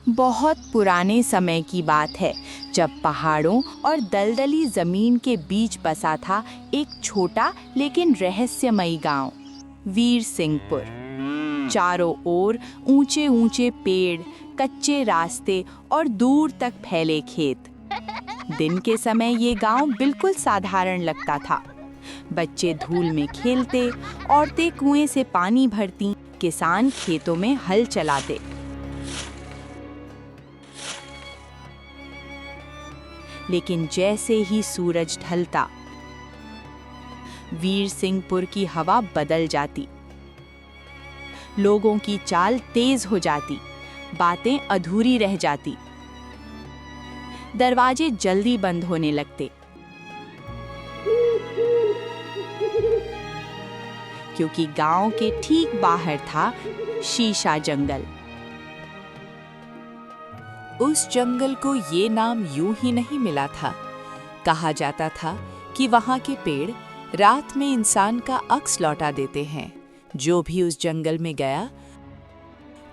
बहुत पुराने समय की बात है, जब पहाड़ों और दलदली जमीन के बीच बसा था एक छोटा लेकिन रहस्यमयी गांव, वीर सिंहपुर। चारों ओर ऊंचे ऊंचे पेड़, कच्चे रास्ते और दूर तक फैले खेत। दिन के समय ये गांव बिल्कुल साधारण लगता था। बच्चे धूल में खेलते, औरतें कुएं से पानी भरती, किसान खेतों में हल चलाते। लेकिन जैसे ही सूरज ढलता, वीर सिंहपुर की हवा बदल जाती। लोगों की चाल तेज हो जाती, बातें अधूरी रह जाती। दरवाजे जल्दी बंद होने लगते, क्योंकि गांव के ठीक बाहर था शीशा जंगल। उस जंगल को ये नाम यूं ही नहीं मिला था। कहा जाता था कि वहां के पेड़ रात में इंसान का अक्स लौटा देते हैं। जो भी उस जंगल में गया,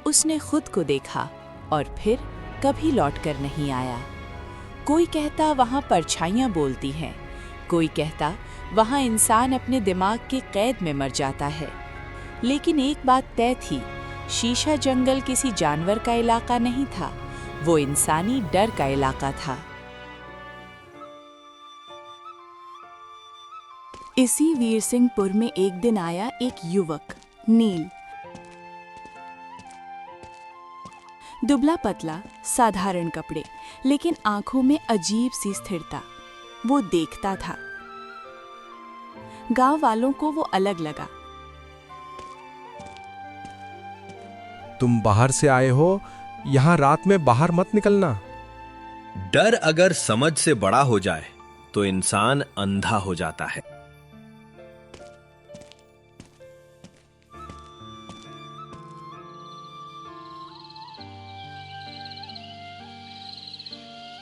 उसने खुद को देखा और फिर कभी लौटकर नहीं आया। कोई कहता वहां परछाइयां बोलती हैं, कोई कहता वहां इंसान अपने दिमाग के कैद में मर जाता है। लेकिन एक बात तय थी, शीशा जंगल किसी जानवर का इलाका नहीं था, वो इंसानी डर का इलाका था। इसी वीर सिंहपुर में एक दिन आया एक युवक, नील। दुबला पतला, साधारण कपड़े, लेकिन आंखों में अजीब सी स्थिरता। वो देखता था। गांव वालों को वो अलग लगा। तुम बाहर से आए हो, यहाँ रात में बाहर मत निकलना। डर अगर समझ से बड़ा हो जाए तो इंसान अंधा हो जाता है।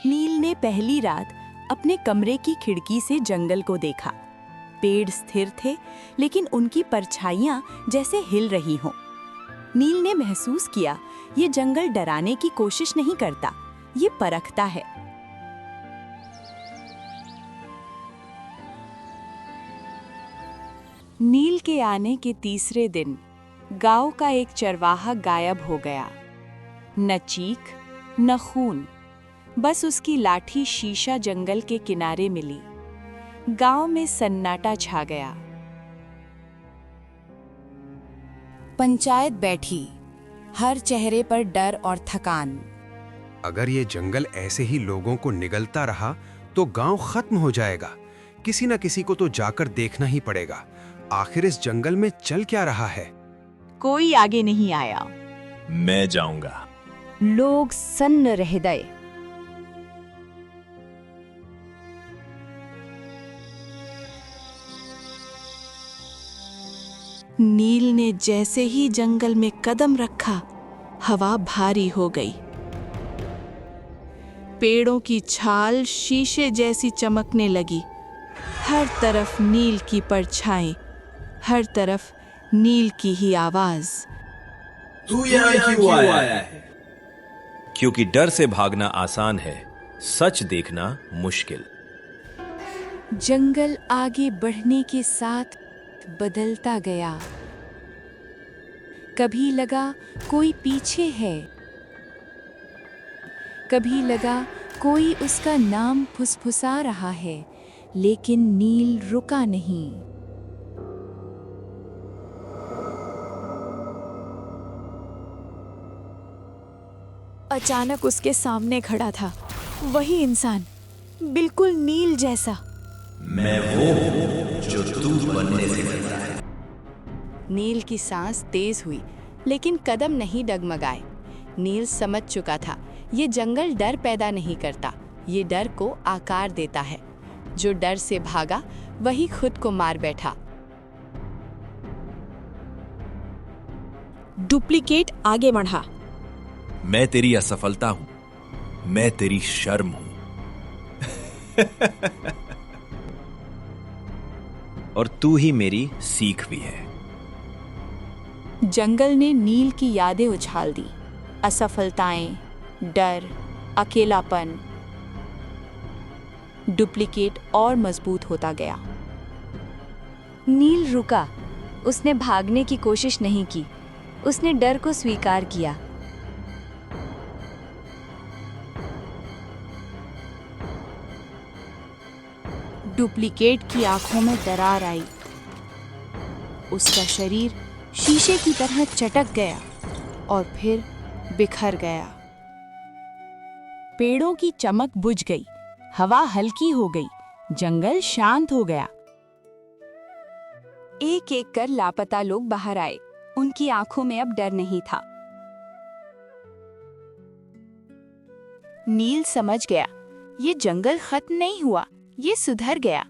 नील ने पहली रात अपने कमरे की खिड़की से जंगल को देखा। पेड़ स्थिर थे, लेकिन उनकी परछाइयां जैसे हिल रही हों। नील ने महसूस किया, ये जंगल डराने की कोशिश नहीं करता, ये परखता है। नील के आने के तीसरे दिन गांव का एक चरवाहा गायब हो गया। न चीख, न खून, बस उसकी लाठी शीशा जंगल के किनारे मिली। गांव में सन्नाटा छा गया। पंचायत बैठी, हर चेहरे पर डर और थकान। अगर ये जंगल ऐसे ही लोगों को निगलता रहा तो गांव खत्म हो जाएगा। किसी न किसी को तो जाकर देखना ही पड़ेगा। आखिर इस जंगल में चल क्या रहा है? कोई आगे नहीं आया। मैं जाऊंगा। लोग सन्न रह गए। नील ने जैसे ही जंगल में कदम रखा, हवा भारी हो गई। पेड़ों की छाल शीशे जैसी चमकने लगी। हर तरफ नील की परछाएं, हर तरफ नील की ही आवाज। तू यहाँ क्यों आया है? क्योंकि डर से भागना आसान है, सच देखना मुश्किल। जंगल आगे बढ़ने के साथ बदलता गया। कभी लगा कोई पीछे है, कभी लगा कोई उसका नाम फुसफुसा रहा है, लेकिन नील रुका नहीं। अचानक उसके सामने खड़ा था वही इंसान, बिल्कुल नील जैसा। मैं वो हूं जो तू बनने से डरता है। नील की सांस तेज हुई, लेकिन कदम नहीं डगमगाए। नील समझ चुका था, ये जंगल डर पैदा नहीं करता, ये डर को आकार देता है। जो डर से भागा वही खुद को मार बैठा। डुप्लीकेट आगे बढ़ा। मैं तेरी असफलता हूं, मैं तेरी शर्म हूं। और तू ही मेरी सीख भी है। जंगल ने नील की यादें उछाल दी। असफलताएं, डर, अकेलापन। डुप्लीकेट और मजबूत होता गया। नील रुका। उसने भागने की कोशिश नहीं की। उसने डर को स्वीकार किया। डुप्लीकेट की आंखों में दरार आई। उसका शरीर शीशे की तरह चटक गया और फिर बिखर गया। पेड़ों की चमक बुझ गई, हवा हल्की हो गई, जंगल शांत हो गया। एक एक कर लापता लोग बाहर आए। उनकी आंखों में अब डर नहीं था। नील समझ गया, ये जंगल खत्म नहीं हुआ, ये सुधर गया।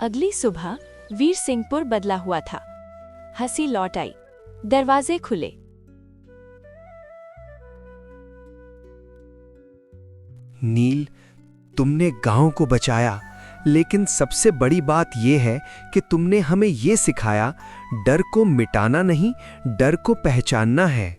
अगली सुबह वीर सिंहपुर बदला हुआ था। हंसी लौट आई। दरवाजे खुले। नील, तुमने गांव को बचाया, लेकिन सबसे बड़ी बात यह है कि तुमने हमें यह सिखाया, डर को मिटाना नहीं, डर को पहचानना है।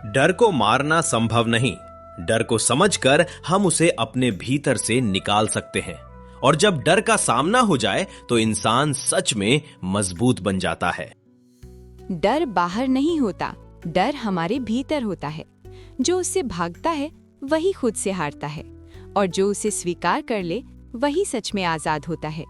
डर को मारना संभव नहीं, डर को समझकर हम उसे अपने भीतर से निकाल सकते हैं। और जब डर का सामना हो जाए तो इंसान सच में मजबूत बन जाता है। डर बाहर नहीं होता, डर हमारे भीतर होता है। जो उससे भागता है वही खुद से हारता है, और जो उसे स्वीकार कर ले वही सच में आजाद होता है।